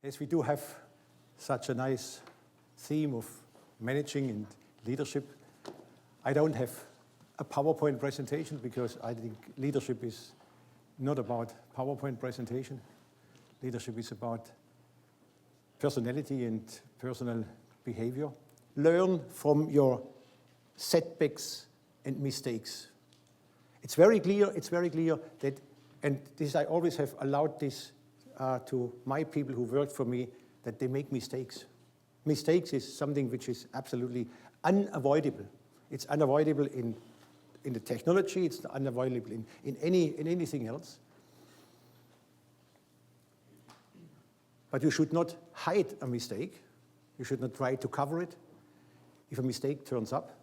As we do have such a nice theme of managing and leadership, I don't have a PowerPoint presentation because I think leadership is not about PowerPoint presentation. Leadership is about personality and personal behavior. Learn from your setbacks and mistakes. It's very clear that, and this I always have allowed this to my people who work for me, that they make mistakes. Mistakes is something which is absolutely unavoidable. It's unavoidable in the technology, it's unavoidable in anything else. But you should not hide a mistake. You should not try to cover it. If a mistake turns up,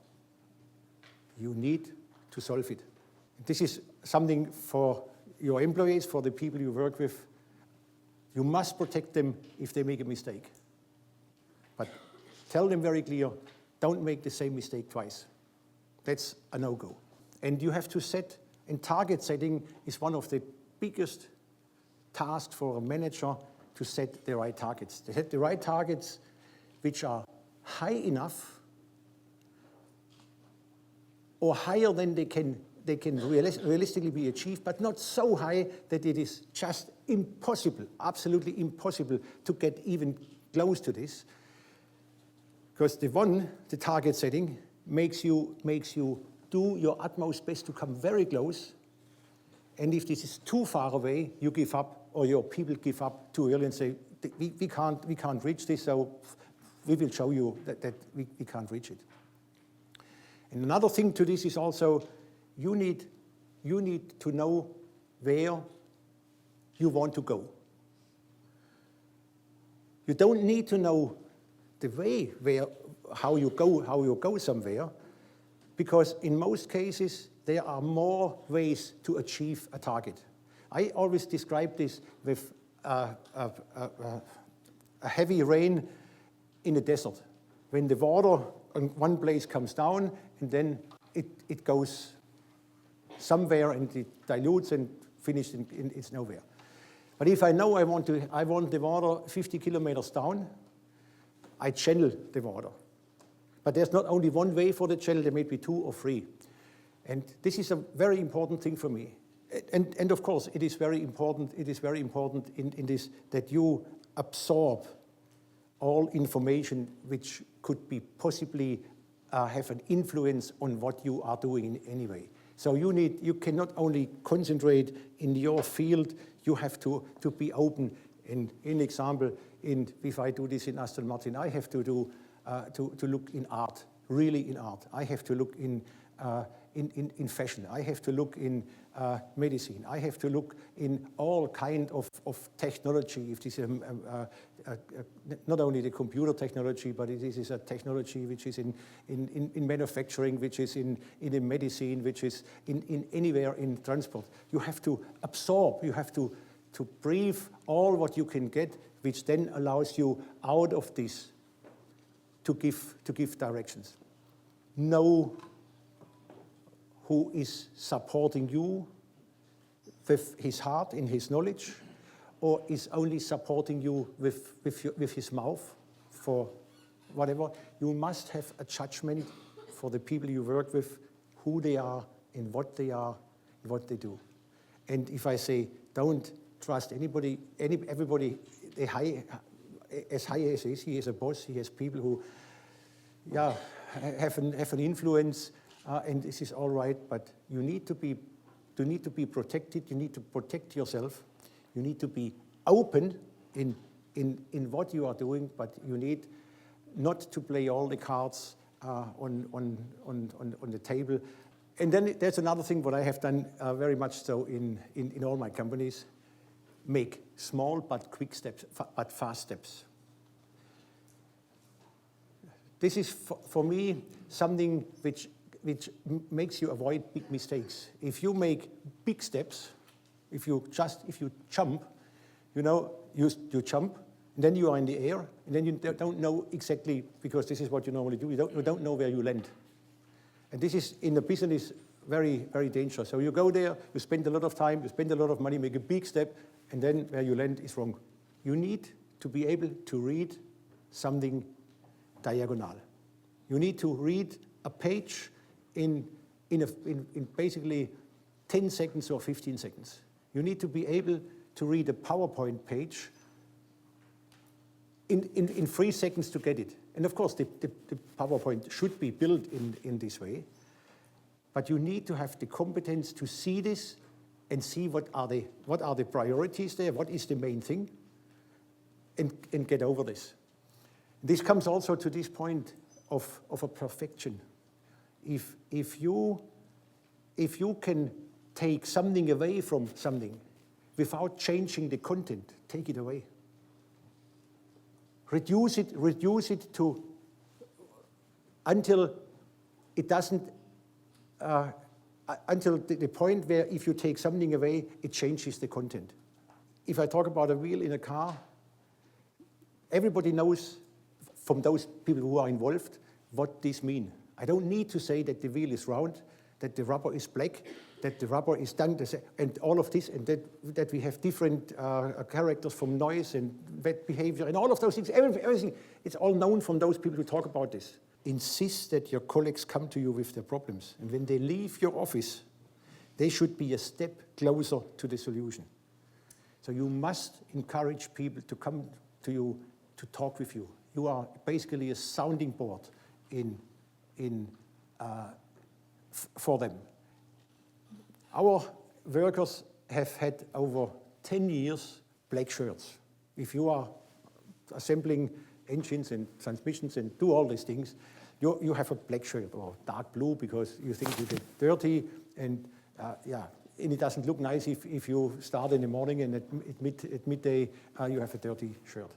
you need to solve it. This is something for your employees, for the people you work with. You must protect them if they make a mistake. But tell them very clear, don't make the same mistake twice. That's a no-go. And you have to set, and target setting is one of the biggest tasks for a manager, to set the right targets. To set the right targets which are high enough or higher than they can realistically be achieved, but not so high that it is just impossible, absolutely impossible to get even close to this. Because the target setting makes you do your utmost best to come very close. And if this is too far away, you give up, or your people give up too early and say, we can't reach this, so we will show you that we can't reach it. And another thing to this is also, you need to know where you want to go. You don't need to know the way how you go somewhere, because in most cases there are more ways to achieve a target. I always describe this with a heavy rain in the desert. When the water in one place comes down and then it goes somewhere and it dilutes and finishes it's nowhere. But if I know I want the water 50 kilometers down, I channel the water. But there's not only one way for the channel, there may be two or three. And this is a very important thing for me. And of course, it is very important in this that you absorb all information which could be possibly have an influence on what you are doing anyway. So you cannot only concentrate in your field, you have to be open. In example, if I do this in Aston Martin, I have to look in art, really in art. I have to look in fashion. I have to look in medicine. I have to look in all kind of technology. If this is not only the computer technology, but this is a technology which is in manufacturing, which is in medicine, which is in anywhere in transport. You have to absorb. You have to brief all what you can get, which then allows you out of this to give directions. Know who is supporting you with his heart, in his knowledge, or is only supporting you with his mouth for whatever. You must have a judgment for the people you work with, who they are and what they are and what they do. And if I say, don't trust everybody, as high as he is a boss, he has people who have an influence, and this is all right, but you need to be protected, you need to protect yourself, you need to be open in what you are doing, but you need not to play all the cards on the table. And then there's another thing what I have done very much so in all my companies: make small but quick steps, but fast steps. This is for me something which makes you avoid big mistakes. If you make big steps, if you jump, you jump, and then you are in the air, and then you don't know exactly, because this is what you normally do, you don't know where you land. And this is, in the business, very, very dangerous. So you go there, you spend a lot of time, you spend a lot of money, make a big step, and then where you land is wrong. You need to be able to read something diagonal. You need to read a page in basically 10 seconds or 15 seconds. You need to be able to read a PowerPoint page in 3 seconds to get it. And of course, the PowerPoint should be built in this way. But you need to have the competence to see this and see what are the priorities there, what is the main thing, and get over this. This comes also to this point of a perfection. If you can take something away from something without changing the content, take it away. Reduce it to until it doesn't, until the point where if you take something away, it changes the content. If I talk about a wheel in a car, everybody knows from those people who are involved what this means. I don't need to say that the wheel is round, that the rubber is black, that the rubber is done, and all of this, and that we have different characters from noise and wet behavior, and all of those things, everything, it's all known from those people who talk about this. Insist that your colleagues come to you with their problems, and when they leave your office, they should be a step closer to the solution. So you must encourage people to come to you to talk with you. You are basically a sounding board for them. Our workers have had over 10 years black shirts. If you are assembling engines and transmissions and do all these things, you have a black shirt or dark blue because you think you get dirty, and and it doesn't look nice if you start in the morning and at midday you have a dirty shirt.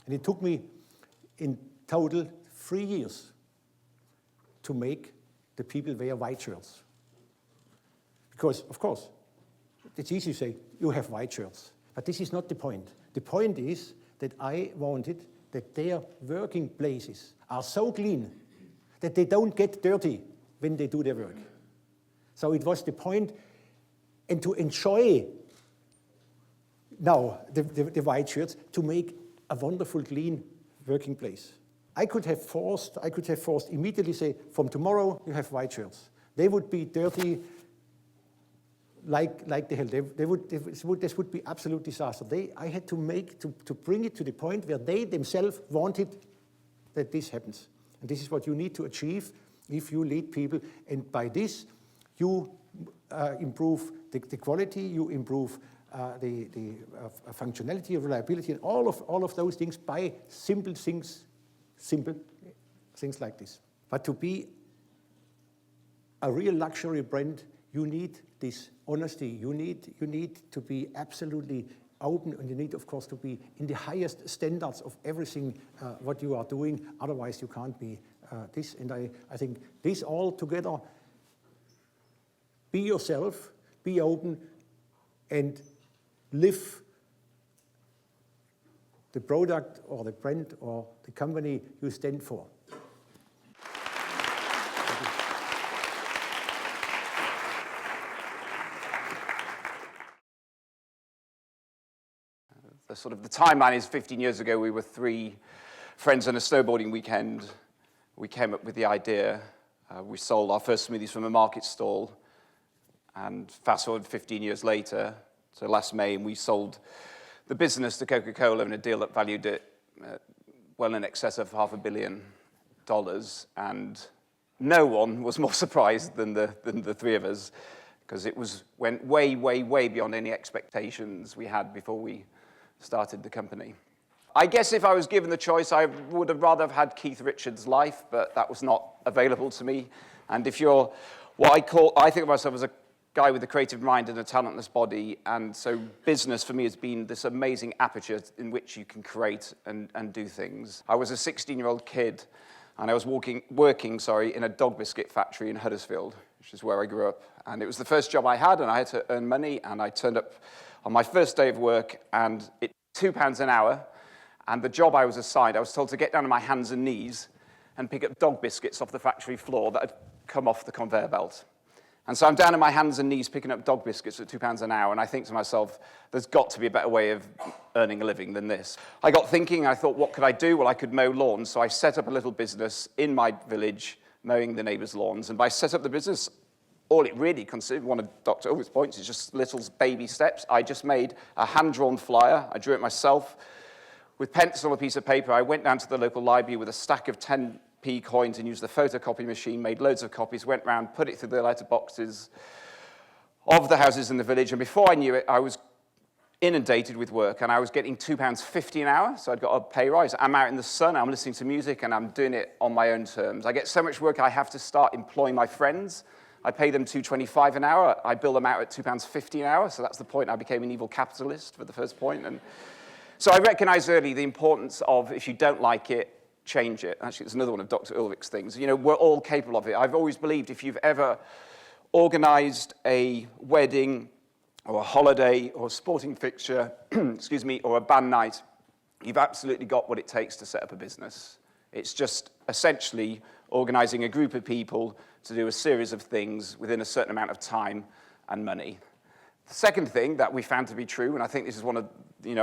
And it took me in total 3 years to make the people wear white shirts. Because, of course, it's easy to say, you have white shirts. But this is not the point. The point is that I wanted that their working places are so clean that they don't get dirty when they do their work. So it was the point, and to enjoy now the white shirts, to make a wonderful, clean working place. I could have forced immediately say, from tomorrow you have white shirts. They would be dirty like the hell. This would be absolute disaster. I had to bring it to the point where they themselves wanted that this happens. And this is what you need to achieve if you lead people. And by this, you improve the quality, you improve the functionality, reliability, and all of those things by simple things like this. But to be a real luxury brand, you need this honesty. You need to be absolutely open, and you need, of course, to be in the highest standards of everything what you are doing. Otherwise, you can't be this. And I think this all together, be yourself, be open, and live the product or the brand or the company you stand for. The timeline is 15 years ago. We were 3 friends on a snowboarding weekend. We came up with the idea. We sold our first smoothies from a market stall. And fast forward 15 years later, so last May, and we sold the business to Coca-Cola in a deal that valued it well in excess of $500 million. And no one was more surprised than the 3 of us, because went way, way, way beyond any expectations we had before we started the company. I guess if I was given the choice, I would have rather have had Keith Richards' life, but that was not available to me. And if you're I think of myself as a guy with a creative mind and a talentless body, and so business for me has been this amazing aperture in which you can create and do things. I was a 16-year-old kid, and I was working in a dog biscuit factory in Huddersfield, which is where I grew up. And it was the first job I had, and I had to earn money, and I turned up on my first day of work, and it £2 an hour, and the job I was assigned, I was told to get down on my hands and knees and pick up dog biscuits off the factory floor that had come off the conveyor belt. And so I'm down on my hands and knees picking up dog biscuits at £2 an hour, and I think to myself, there's got to be a better way of earning a living than this. I got thinking, I thought, what could I do? Well, I could mow lawns. So I set up a little business in my village, mowing the neighbors' lawns. And by set up the business, all it really considered, one of Dr. Ulrich's points, is just little baby steps. I just made a hand-drawn flyer. I drew it myself with pencil on a piece of paper. I went down to the local library with a stack of 10p coins and used the photocopy machine, made loads of copies, went round, put it through the letter boxes of the houses in the village. And before I knew it, I was inundated with work, and I was getting £2.50 an hour, so I'd got a pay rise. I'm out in the sun, I'm listening to music, and I'm doing it on my own terms. I get so much work, I have to start employing my friends. I pay them £2.25 an hour. I bill them out at £2.50 an hour, so that's the point. I became an evil capitalist for the first point. And so I recognized early the importance of, if you don't like it, change it. Actually, it's another one of Dr. Ulrich's things. You know, we're all capable of it. I've always believed if you've ever organized a wedding, or a holiday, or a sporting fixture, excuse me, or a band night, you've absolutely got what it takes to set up a business. It's just essentially organizing a group of people to do a series of things within a certain amount of time and money. The second thing that we found to be true, and I think this is one of,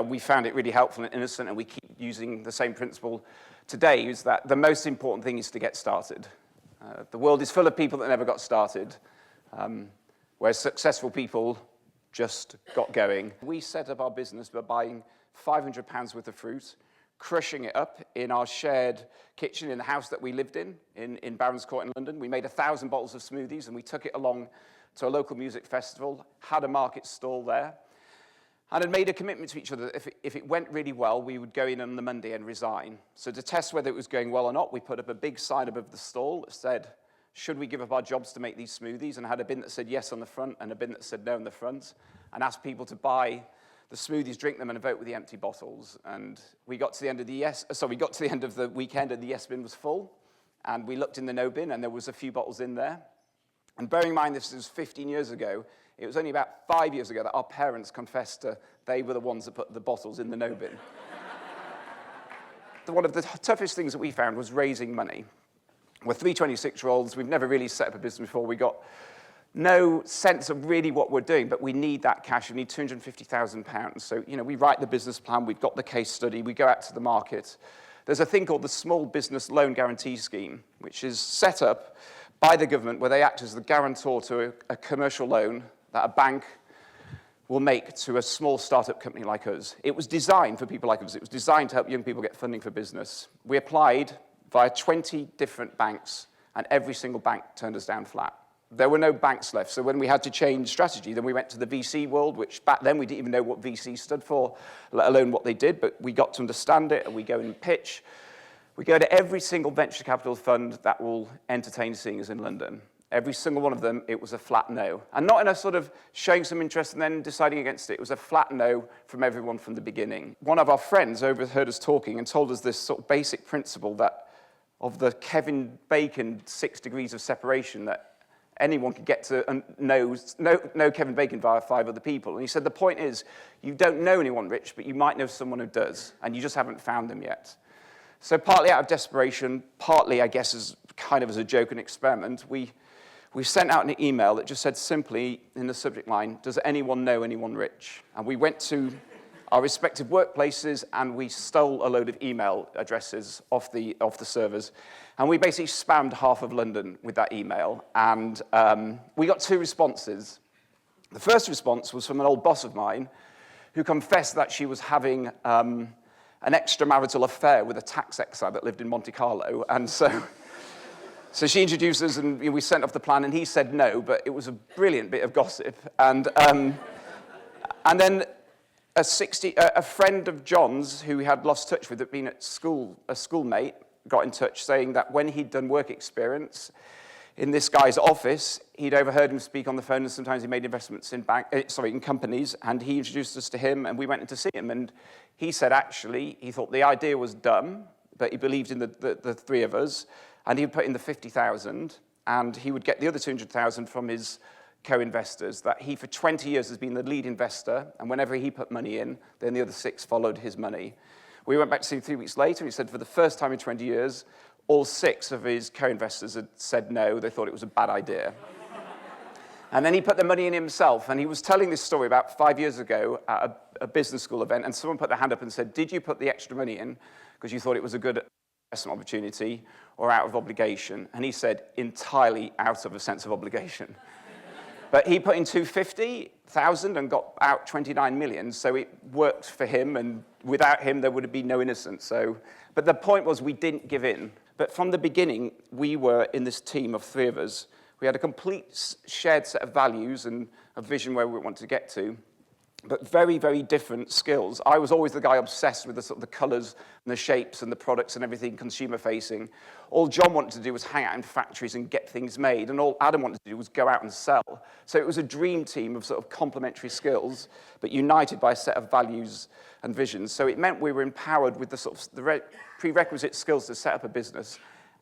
we found it really helpful and innocent, and we keep using the same principle today, is that the most important thing is to get started. The world is full of people that never got started, whereas successful people just got going. We set up our business by buying £500 worth of fruit, crushing it up in our shared kitchen in the house that we lived in Barons Court in London. We made 1,000 bottles of smoothies, and we took it along to a local music festival, had a market stall there, and had made a commitment to each other that if it went really well, we would go in on the Monday and resign. So to test whether it was going well or not, we put up a big sign above the stall that said, should we give up our jobs to make these smoothies? And had a bin that said yes on the front and a bin that said no on the front, and asked people to buy the smoothies, drink them, and vote with the empty bottles. And we got to the end of the weekend, and the yes bin was full. And we looked in the no bin, and there was a few bottles in there. And bearing in mind this was 15 years ago, it was only about 5 years ago that our parents confessed they were the ones that put the bottles in the no bin. One of the toughest things that we found was raising money. We're three 26-year-olds. We've never really set up a business before. We got no sense of really what we're doing, but we need that cash. We need £250,000. So, we write the business plan. We've got the case study. We go out to the market. There's a thing called the Small Business Loan Guarantee Scheme, which is set up by the government where they act as the guarantor to a commercial loan that a bank will make to a small startup company like us. It was designed for people like us. It was designed to help young people get funding for business. We applied via 20 different banks, and every single bank turned us down flat. There were no banks left, so when we had to change strategy, then we went to the VC world, which back then we didn't even know what VC stood for, let alone what they did, but we got to understand it, and we go and pitch. We go to every single venture capital fund that will entertain seeing us in London. Every single one of them, it was a flat no. And not in a sort of showing some interest and then deciding against it. It was a flat no from everyone from the beginning. One of our friends overheard us talking and told us this sort of basic principle that of the Kevin Bacon 6 degrees of separation, that anyone could get to know Kevin Bacon via 5 other people. And he said, the point is, you don't know anyone rich, but you might know someone who does, and you just haven't found them yet. So partly out of desperation, partly, I guess, as kind of as a joke and experiment, we sent out an email that just said simply in the subject line, does anyone know anyone rich? And we went to our respective workplaces, and we stole a load of email addresses off the servers. And we basically spammed half of London with that email. And we got 2 responses. The first response was from an old boss of mine who confessed that she was having an extramarital affair with a tax exile that lived in Monte Carlo. And so she introduced us, and we sent off the plan, and he said no, but it was a brilliant bit of gossip. And then a friend of John's who he had lost touch with, had been at school, a schoolmate, got in touch saying that when he'd done work experience in this guy's office, he'd overheard him speak on the phone, and sometimes he made investments in companies, and he introduced us to him, and we went in to see him. And he said, actually, he thought the idea was dumb, but he believed in the 3 of us, and he would put in the 50,000, and he would get the other 200,000 from his co-investors, that he for 20 years has been the lead investor, and whenever he put money in, then the other 6 followed his money. We went back to see him 3 weeks later, and he said for the first time in 20 years, all 6 of his co-investors had said no, they thought it was a bad idea. And then he put the money in himself, and he was telling this story about 5 years ago at a business school event, and someone put their hand up and said, did you put the extra money in because you thought it was a good investment opportunity or out of obligation? And he said, entirely out of a sense of obligation. But he put in 250,000 and got out 29 million, so it worked for him, and without him, there would have been no innocence. But the point was we didn't give in. But from the beginning, we were in this team of 3 of us. We had a complete shared set of values and a vision where we wanted to get to, but very, very different skills. I was always the guy obsessed with the sort of the colors and the shapes and the products and everything consumer-facing. All John wanted to do was hang out in factories and get things made, and all Adam wanted to do was go out and sell. So it was a dream team of sort of complementary skills, but united by a set of values and visions. So it meant we were empowered with the sort of the prerequisite skills to set up a business,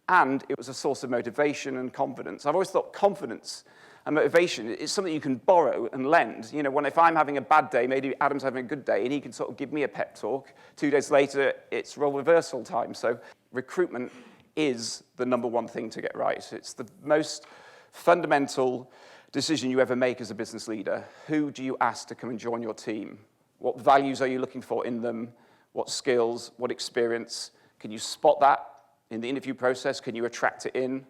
and it was a source of motivation and confidence. I've always thought confidence and motivation is something you can borrow and lend. You know, if I'm having a bad day, maybe Adam's having a good day, and he can sort of give me a pep talk. 2 days later, it's role reversal time. So recruitment is the number one thing to get right. It's the most fundamental decision you ever make as a business leader. Who do you ask to come and join your team? What values are you looking for in them? What skills? What experience? Can you spot that in the interview process? Can you attract it in?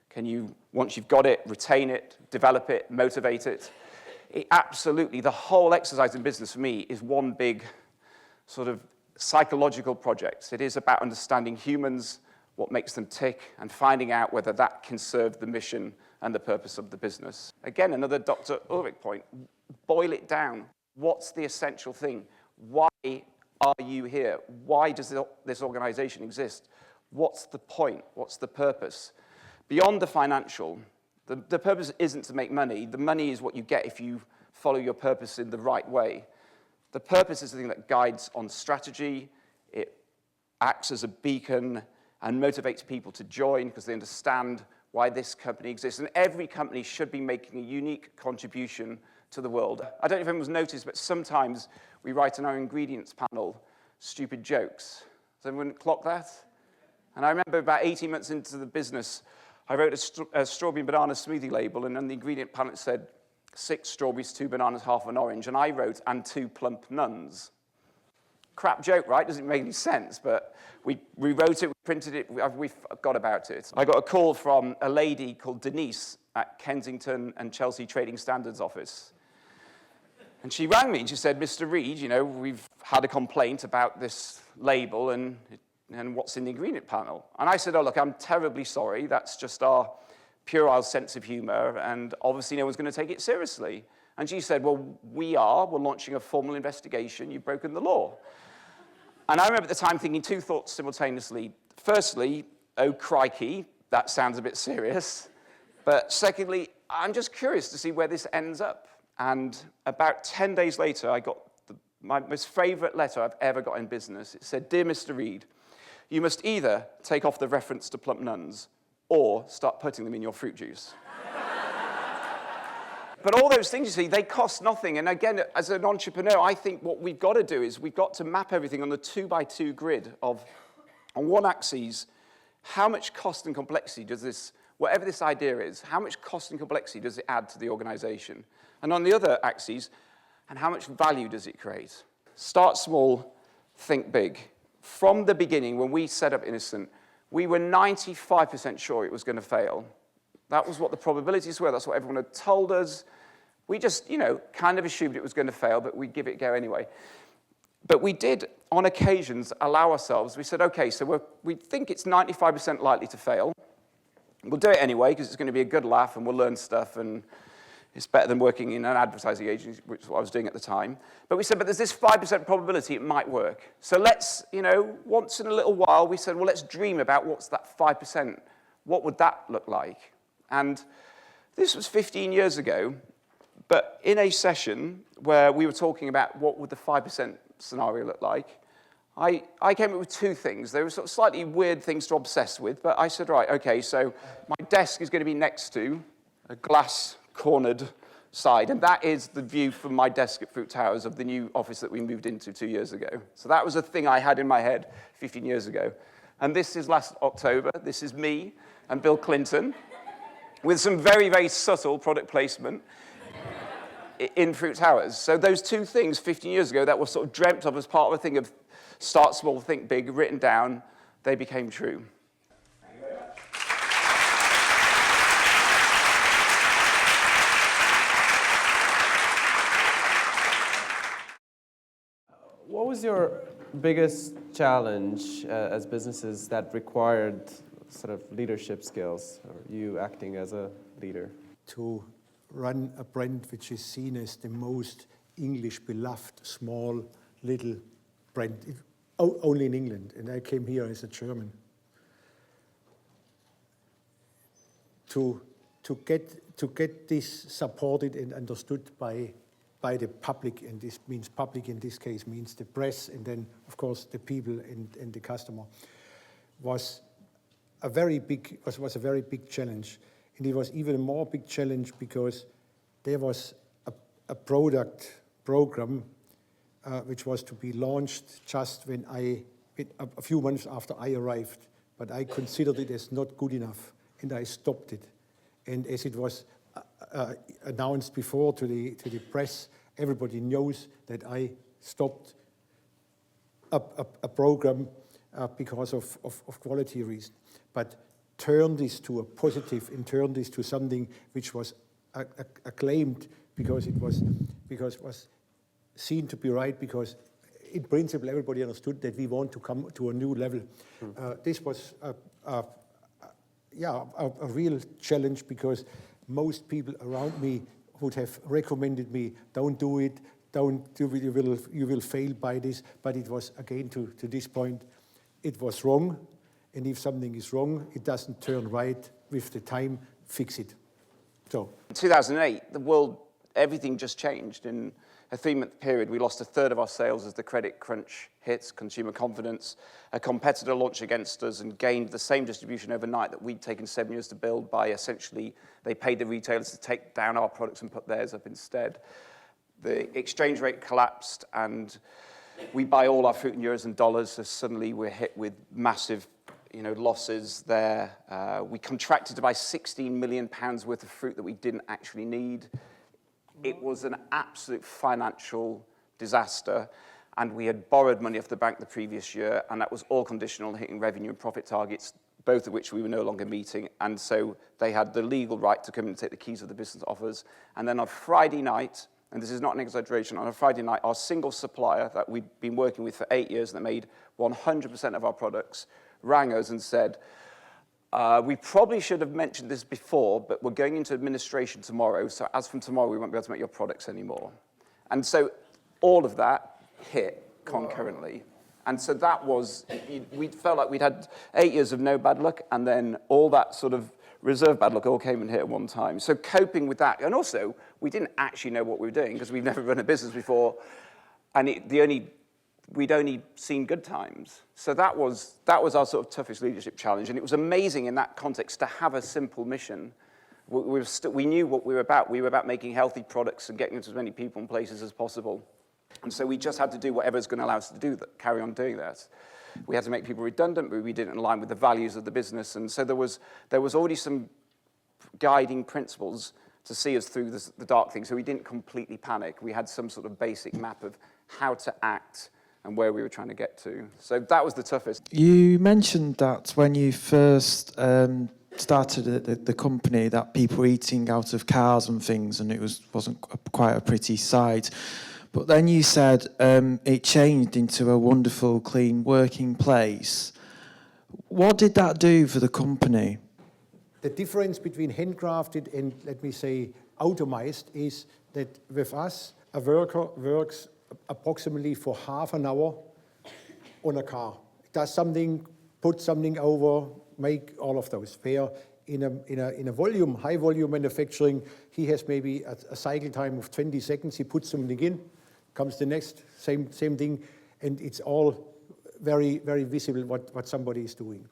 Can you, once you've got it, retain it, develop it, motivate it? Absolutely, the whole exercise in business for me is one big sort of psychological project. It is about understanding humans, what makes them tick, and finding out whether that can serve the mission and the purpose of the business. Again, another Dr. Ulrich point, boil it down. What's the essential thing? Why are you here? Why does this organization exist? What's the point? What's the purpose? Beyond the financial, the purpose isn't to make money. The money is what you get if you follow your purpose in the right way. The purpose is the thing that guides on strategy. It acts as a beacon and motivates people to join because they understand why this company exists. And every company should be making a unique contribution to the world. I don't know if anyone's noticed, but sometimes we write in our ingredients panel stupid jokes. Does everyone clock that? And I remember about 18 months into the business, I wrote a strawberry and banana smoothie label, and on the ingredient panel it said 6 strawberries, 2 bananas, half an orange, and I wrote, and 2 plump nuns. Crap joke, right? Doesn't make any sense, but we wrote it, we printed it, we forgot about it. I got a call from a lady called Denise at Kensington and Chelsea Trading Standards office. And she rang me and she said, Mr. Reed, you know, we've had a complaint about this label and what's in the ingredient panel. And I said, oh, look, I'm terribly sorry. That's just our puerile sense of humor, and obviously no one's going to take it seriously. And she said, well, we're launching a formal investigation. You've broken the law. And I remember at the time thinking 2 thoughts simultaneously. Firstly, oh, crikey, that sounds a bit serious. But secondly, I'm just curious to see where this ends up. And about 10 days later, I got my most favorite letter I've ever got in business. It said, Dear Mr. Reed, you must either take off the reference to plump nuns or start putting them in your fruit juice. But all those things, you see, they cost nothing. And again, as an entrepreneur, I think what we've got to do is we've got to map everything on the 2x2 grid of, on one axis, how much cost and complexity does this, whatever this idea is, how much cost and complexity does it add to the organization? And on the other axis, and how much value does it create? Start small, think big. From the beginning, when we set up Innocent, we were 95% sure it was going to fail. That was what the probabilities were. That's what everyone had told us. We just, kind of assumed it was going to fail, but we'd give it a go anyway. But we did, on occasions, allow ourselves. We said, OK, so we think it's 95% likely to fail. We'll do it anyway, because it's going to be a good laugh, and we'll learn stuff, and it's better than working in an advertising agency, which is what I was doing at the time. But we said, but there's this 5% probability it might work. So let's, once in a little while, we said, well, let's dream about what's that 5%. What would that look like? And this was 15 years ago, but in a session where we were talking about what would the 5% scenario look like, I came up with 2 things. They were sort of slightly weird things to obsess with, but I said, right, OK, so my desk is going to be next to a glass-cornered side, and that is the view from my desk at Fruit Towers of the new office that we moved into 2 years ago. So that was a thing I had in my head 15 years ago. And this is last October. This is me and Bill Clinton. with some very, very subtle product placement in Fruit Towers. So those two things 15 years ago that were sort of dreamt of as part of a thing of start small, think big, written down, they became true. What was your biggest challenge as businesses that required sort of leadership skills, or you acting as a leader? To run a brand which is seen as the most English beloved, small, little brand, only in England, and I came here as a German. To get this supported and understood by the public, and this means public in this case means the press, and then of course the people and the customer, was a very big challenge. And it was even a more big challenge because there was a program which was to be launched just when a few months after I arrived, but I considered it as not good enough, and I stopped it. And as it was announced before to the press, everybody knows that I stopped a program because of quality reasons. But turn this to a positive and turn this to something which was acclaimed because it was seen to be right, because in principle everybody understood that we want to come to a new level. This was a real challenge, because most people around me would have recommended me, don't do it, you will fail by this. But it was, again, to this point, it was wrong. And if something is wrong, it doesn't turn right with the time, fix it. So. In 2008, the world, everything just changed. In a 3-month period, we lost a third of our sales as the credit crunch hit, consumer confidence. A competitor launched against us and gained the same distribution overnight that we'd taken 7 years to build by essentially, they paid the retailers to take down our products and put theirs up instead. The exchange rate collapsed and we buy all our fruit in euros and dollars, so suddenly we're hit with massive losses there. We contracted to buy £16 million worth of fruit that we didn't actually need. It was an absolute financial disaster, and we had borrowed money off the bank the previous year, and that was all conditional on hitting revenue and profit targets, both of which we were no longer meeting. And so they had the legal right to come and take the keys of the business offers. And then on Friday night, and this is not an exaggeration, on a Friday night, our single supplier that we'd been working with for 8 years that made 100% of our products rang us and said, we probably should have mentioned this before, but we're going into administration tomorrow, so as from tomorrow, we won't be able to make your products anymore. And so all of that hit concurrently. And so that was, we felt like we'd had 8 years of no bad luck, and then all that sort of reserve bad luck all came and hit at one time. So coping with that, and also, we didn't actually know what we were doing, because we've never run a business before, and we'd only seen good times. So that was our sort of toughest leadership challenge. And it was amazing in that context to have a simple mission. We knew what we were about. We were about making healthy products and getting them to as many people and places as possible. And so we just had to do whatever was going to allow us to do that, carry on doing that. We had to make people redundant, but we didn't align with the values of the business. And so there was already some guiding principles to see us through the dark things. So we didn't completely panic. We had some sort of basic map of how to act and where we were trying to get to. So that was the toughest. You mentioned that when you first started the company, that people were eating out of cars and things, and it wasn't quite a pretty sight. But then you said it changed into a wonderful, clean working place. What did that do for the company? The difference between handcrafted and, let me say, automized is that with us, a worker works approximately for half an hour on a car. Does something, put something over, make all of those. Where in a high volume manufacturing, he has maybe a cycle time of 20 seconds. He puts something in, comes the next, same thing, and it's all very, very visible what somebody is doing.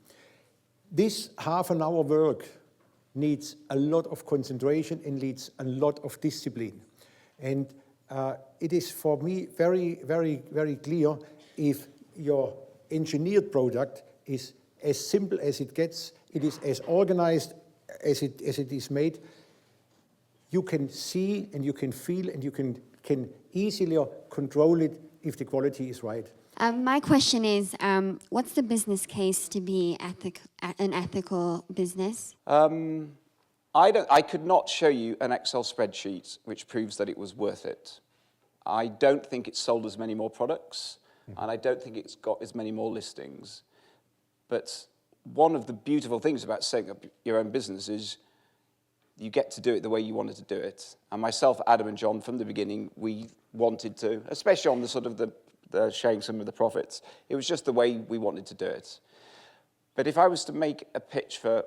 This half an hour work needs a lot of concentration and needs a lot of discipline. And it is for me very, very, very clear, if your engineered product is as simple as it gets, it is as organized as it is made, you can see and you can feel and you can easily control it if the quality is right. My question is, what's the business case to be an ethical business? I could not show you an Excel spreadsheet which proves that it was worth it. I don't think it's sold as many more products, and I don't think it's got as many more listings. But one of the beautiful things about setting up your own business is you get to do it the way you wanted to do it. And myself, Adam and John, from the beginning, we wanted to, especially on the sort of the sharing some of the profits, it was just the way we wanted to do it. But if I was to make a pitch for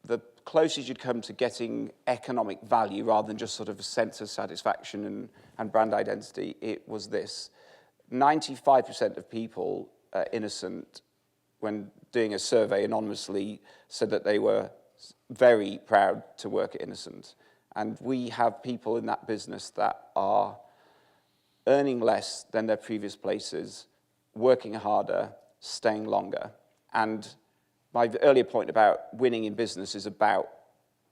the closest you'd come to getting economic value rather than just sort of a sense of satisfaction and brand identity, it was this. 95% of people innocent, when doing a survey anonymously, said that they were very proud to work at Innocent. And we have people in that business that are earning less than their previous places, working harder, staying longer. And my earlier point about winning in business is about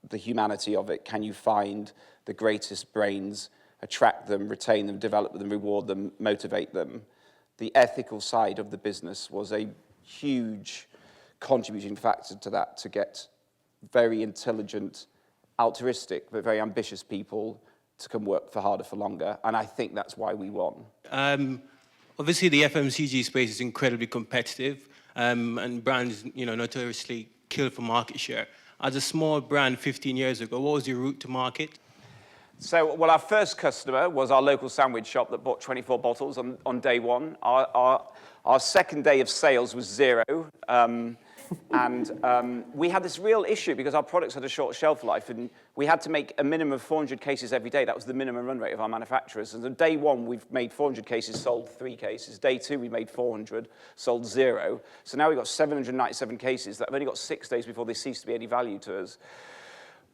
the humanity of it. Can you find the greatest brains, attract them, retain them, develop them, reward them, motivate them? The ethical side of the business was a huge contributing factor to that, to get very intelligent, altruistic, but very ambitious people to come work for harder for longer. And I think that's why we won. Obviously, the FMCG space is incredibly competitive, and brands, notoriously kill for market share. As a small brand 15 years ago, what was your route to market? So, well, our first customer was our local sandwich shop that bought 24 bottles on day one. Our second day of sales was 0. And we had this real issue because our products had a short shelf life, and we had to make a minimum of 400 cases every day. That was the minimum run rate of our manufacturers. And on day 1, we've made 400 cases, sold 3 cases. Day 2, we made 400, sold 0. So now we've got 797 cases that have only got 6 days before they cease to be any value to us.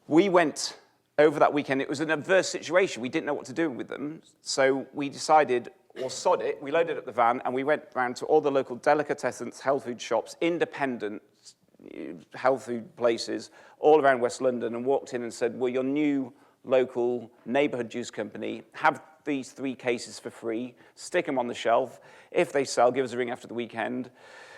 We went over that weekend. It was an adverse situation. We didn't know what to do with them. So we decided, well, sod it. We loaded up the van and we went round to all the local delicatessens, health food shops, independent health food places all around West London, and walked in and said, well, your new local neighbourhood juice company, have these 3 cases for free, stick them on the shelf. If they sell, give us a ring after the weekend.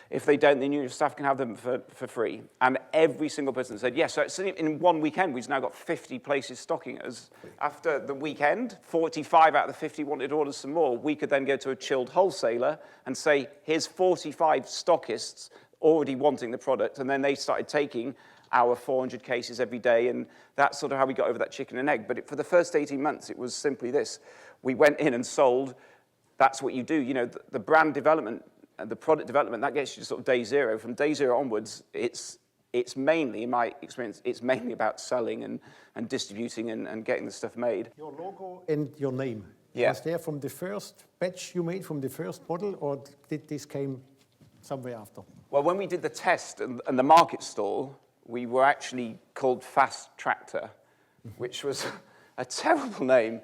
If they don't, then your staff can have them for free. And every single person said yes. So in one weekend, we've now got 50 places stocking us. After the weekend, 45 out of the 50 wanted to order some more. We could then go to a chilled wholesaler and say, here's 45 stockists already wanting the product. And then they started taking our 400 cases every day. And that's sort of how we got over that chicken and egg. But for the first 18 months, it was simply this. We went in and sold. That's what you do. The brand development, the product development, that gets you to sort of day 0. From day 0 onwards, it's mainly, in my experience, it's mainly about selling and distributing and getting the stuff made. Your logo and your name, was there from the first batch you made, from the first bottle, or did this came somewhere after? Well, when we did the test and the market stall, we were actually called Fast Tractor, which was a terrible name,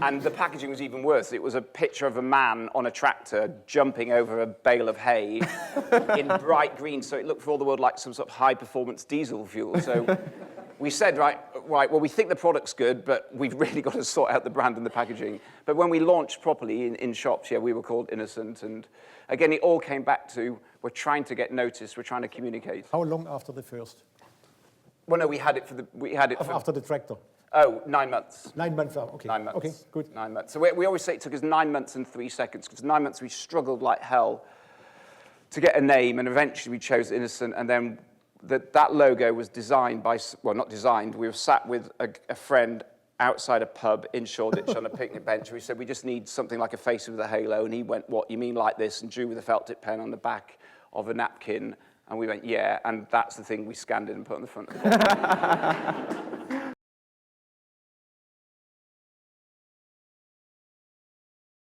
and the packaging was even worse. It was a picture of a man on a tractor jumping over a bale of hay in bright green, so it looked for all the world like some sort of high-performance diesel fuel. So we said, right, well, we think the product's good, but we've really got to sort out the brand and the packaging. But when we launched properly in shops, we were called Innocent, and again, it all came back to we're trying to get noticed, we're trying to communicate. How long after the first? Well, no, we had it after the tractor. Oh, 9 months. 9 months out, okay. 9 months. Okay, good. 9 months. So we always say it took us 9 months and 3 seconds, because 9 months we struggled like hell to get a name, and eventually we chose Innocent, and then that logo was designed by, well, not designed, we were sat with a friend outside a pub in Shoreditch on a picnic bench. We said, we just need something like a face with a halo, and he went, what, you mean like this, and drew with a felt tip pen on the back of a napkin, and we went, yeah, and that's the thing we scanned in and put on the front of the bottle.